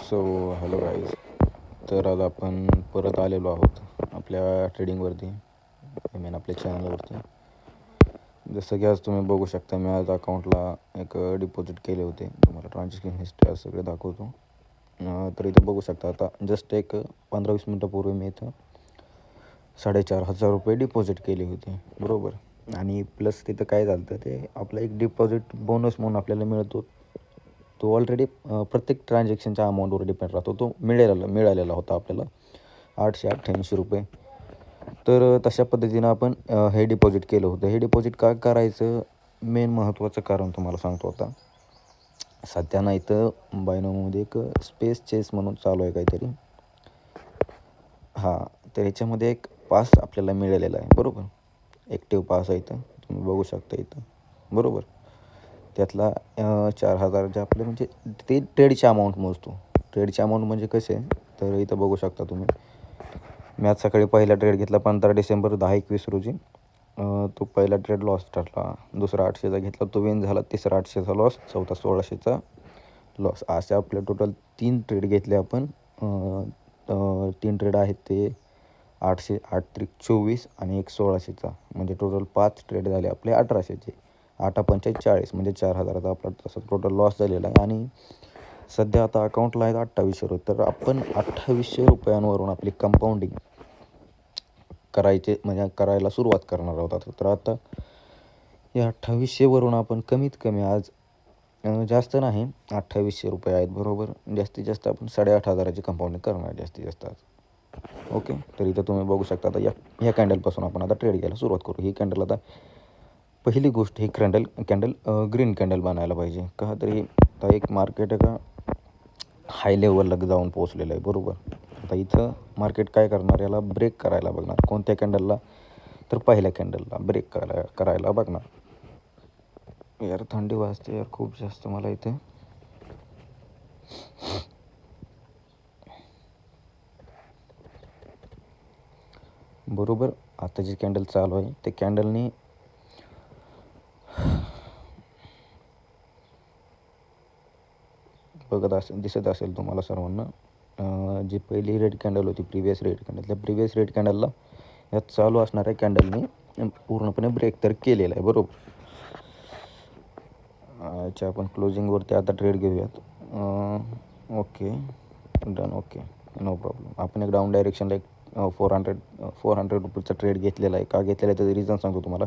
So hello guys. तर आज आपण परत आलेलो आहोत आपल्या ट्रेडिंगवरती, आपल्या चॅनलवरती. जसं की आज तुम्ही बघू शकता, मी आज अकाउंटला एक डिपॉझिट केले होते. तुम्हाला ट्रान्झॅक्शन हिस्ट्री आज सगळे दाखवतो. तर इथं बघू शकता, आता जस्ट एक 15-20 मिनटापूर्वी मी इथं 4,500 रुपये डिपॉझिट केले होते, बरोबर. आणि प्लस तिथं काय झालं तर ते आपलं एक डिपॉझिट बोनस म्हणून आपल्याला मिळतो. तो ऑलरेडी प्रत्येक ट्रान्झॅक्शनच्या अमाऊंटवर डिपेंड राहतो. तो मिळालेला होता आपल्याला 888 रुपये. तर तशा पद्धतीनं आपण हे डिपॉझिट केलं होतं. हे डिपॉझिट का करायचं, मेन महत्त्वाचं कारण तुम्हाला सांगतो. आता सध्या ना इथं बायनोमध्ये एक स्पेस चेस म्हणून चालू आहे काहीतरी. हां, तर ह्याच्यामध्ये एक पास आपल्याला मिळालेला आहे, बरोबर. ॲक्टिव्ह पास आहे इथं, तुम्ही बघू शकता इथं, बरोबर. त्यातला 4,000 आपले म्हणजे ते ट्रेडची अमाऊंट मोजतो. ट्रेडची अमाऊंट म्हणजे कसे, तर इथं बघू शकता तुम्ही. मी आज सकाळी पहिला ट्रेड घेतला 15 डिसेंबर 10:21 रोजी. तो पहिला ट्रेड लॉस ठरला. दुसरा 800चा घेतला, तो विन झाला. तिसरा 800चा लॉस, चौथा 1600चा लॉस. असे आपले टोटल 3 ट्रेड घेतले आपण. 3 ट्रेड आहेत ते 800, 8-24 आणि एक 1600चा. म्हणजे टोटल 5 ट्रेड झाले आपले 1800चे. 8×5 = 40, म्हणजे 4,000चा आपला तसा टोटल लॉस झालेला आहे. आणि सध्या आता अकाउंटला आहेत 2800 रुपये. तर आपण 2800 रुपयांवरून आपली कंपाऊंडिंग करायला सुरुवात करणार आहोत. तर आता या 2800वरून आपण कमीत कमी आज जास्त नाही, 2800 रुपये आहेत, बरोबर. जास्तीत जास्त आपण 8,500ची कंपाऊंडिंग करणार जास्तीत जास्त आज. ओके, तर इथं तुम्ही बघू शकता. आता ह्या कॅन्डलपासून आपण आता ट्रेड घ्यायला सुरुवात करू. ही कॅन्डल आता पहिली गोष्ट, ही कॅन्डल ग्रीन कॅन्डल बनायला पाहिजे. का तरी आता एक मार्केट आहे का हाय लेवलला जाऊन पोहोचलेलं आहे, बरोबर. आता इथं मार्केट काय करणार, याला ब्रेक करायला बघणार. कोणत्या कॅन्डलला, तर पहिल्या कॅन्डलला ब्रेक करायला बघणार. यार थंडी वाजते यार खूप जास्त मला इथे. बरोबर, आता जी कॅन्डल चालू आहे ते कॅन्डलनी दिसत असेल तुम्हाला सर्वांना. जी पहिली रेड कॅन्डल होती, प्रिव्हियस रेड कॅन्डल, त्या प्रिव्हियस रेड कॅन्डलला यात चालू असणाऱ्या कॅन्डलनी पूर्णपणे ब्रेक तर केलेला आहे, बरोबर. याच्या आपण क्लोजिंगवरती आता ट्रेड घेऊयात. Okay done, okay, no problem. आपण एक डाऊन डायरेक्शनला एक 400 रुपीजचा ट्रेड घेतलेला आहे. का घेतलेला आहे त्याचं रिझन सांगतो तुम्हाला.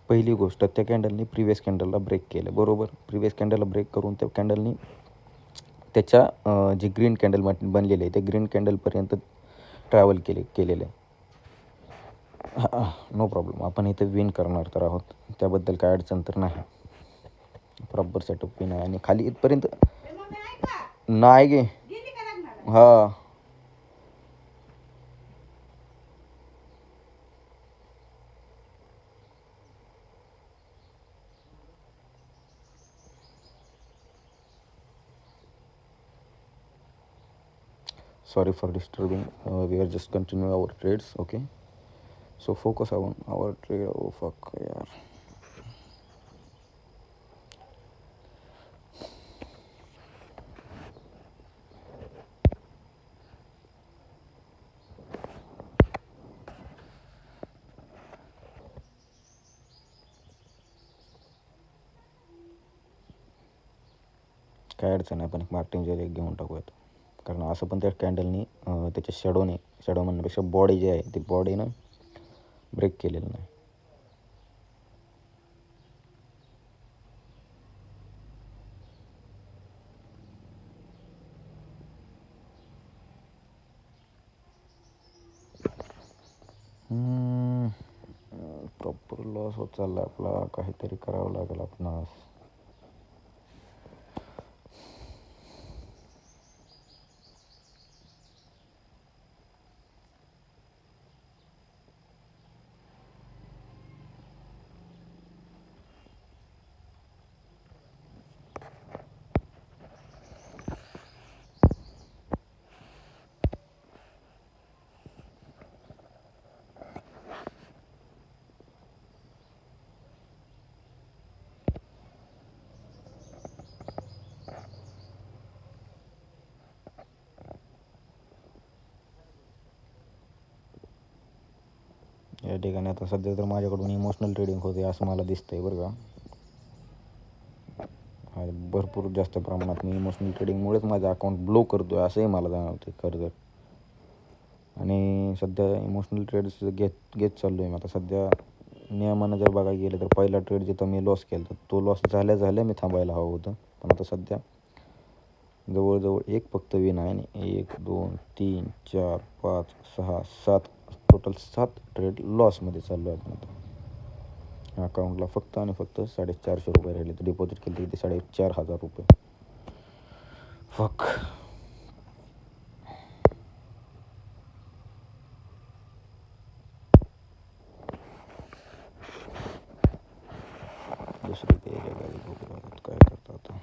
पहिली गोष्ट, त्या कॅन्डलनी प्रिव्हियस कॅन्डलला ब्रेक केलं, बरोबर. प्रिव्हियस कॅन्डलला ब्रेक करून त्या कॅन्डलनी त्याच्या जी ग्रीन कॅन्डल बनलेली आहे, ते ग्रीन कॅन्डलपर्यंत ट्रॅव्हल केलेलं आहे. No problem. आपण इथे विन करणार तर आहोत, त्याबद्दल काय अडचण तर नाही. प्रॉपर सेटअप पिन आहे आणि खाली इथपर्यंत नाही गे. हां, sorry for disturbing. We are just continuing our trades, okay. So focus on our trade. Oh fuck यार. काय अडचण नाही, पण एक मार्टिन जेल एक घेऊन टाकूयात. कारण असं पण त्या कॅन्डलनी त्याच्या शॅडो म्हणण्यापेक्षा बॉडी जी आहे ती बॉडीनं ब्रेक केलेलं नाही. प्रॉपर लॉस होत चालला आपला. काहीतरी करावं लागेल आपणास. या ठिकाणी आता सध्या तर माझ्याकडून इमोशनल ट्रेडिंग होते असं मला दिसतंय बरं का. भरपूर जास्त प्रमाणात मी इमोशनल ट्रेडिंगमुळेच माझं अकाउंट ब्लो करतो आहे असंही मला जाणवते खरं तर. आणि सध्या इमोशनल ट्रेड्स घेत चाललो आहे मी आता. सध्या नियमानं जर बघायला गेलं तर पहिला ट्रेड जिथं मी लॉस केला तर तो लॉस झाल्या मी थांबायला हवं होतं. पण आता सध्या जवळजवळ एक फक्त विन आहे. आणि 1 2 3 4 5 6 7 टोटल 7 ट्रेड लॉसमध्ये चाललो आहे. आता अकाउंटला फक्त आणि फक्त 450 रुपये राहिले. तर डिपॉझिट केले किती 4,500 रुपये. फक. दुसरी काय करतात आता.